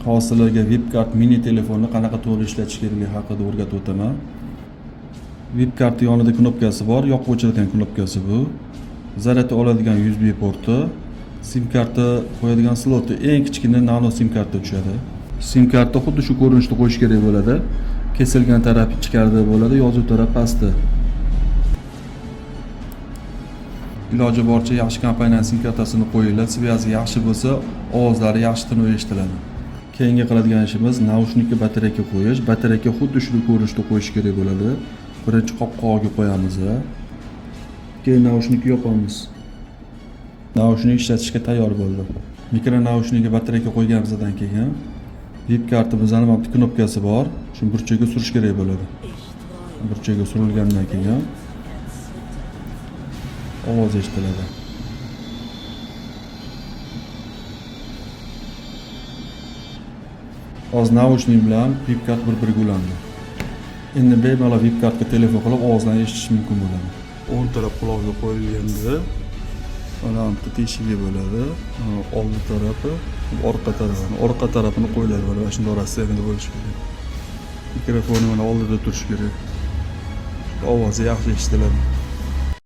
hosiliga Vipkart mini telefonni qanaqa to'g'ri ishlatish kerakligi haqida o'rgatib o'taman. Vipkart yonida knopkasi bor, yoqib o'chiradigan knopkasi bu. Zaryad oladigan USB porti, SIM karta qo'yadigan sloti eng kichkina nano SIM karta tushadi. SIM karta xuddi shu ko'rinishda qo'yish kerak bo'ladi. Kesilgan taraf ichkarida bo'ladi, yozuv taraf pastda. Iloji boricha yaxshi kompaniyaning SIM kartasini qo'yinglar. Svyasi yaxshi bo'lsa, ovozlari yaxshi tiniq eshitiladi. Keyingi qiladigan ishimiz naushnikka batareyka qo'yish. Batareyka xuddi shu ko'rinishda qo'yish kerak bo'ladi. Birinchi qopqog'iga qo'yamiz. Keyin naushnikni yopamiz. Naushnik ishlatishga tayyor bo'ldi. Mikro naushnikka batareyka qo'yganimizdan keyin Vipkartimizning mana bu knopkasi bor. Shu burchaga surish kerak bo'ladi. Burchaga surilgandan keyin ovoz eshitiladi. Hozir naushnik bilan Vipkart bir-biriga ulandi. Endi bemalol Vipkartga telefon qilib ovozlarni eshitish mumkin bo'ladi. O'ng taraf quloqga qo'yilganda mana bu teshigi bo'ladi. Old tarafi, orqa tarafini qo'yiladi. Mana shunday rasiyada bo'lishi kerak. Mikrofoni mana oldida turishi kerak. Ovozi yaxshi eshitiladi.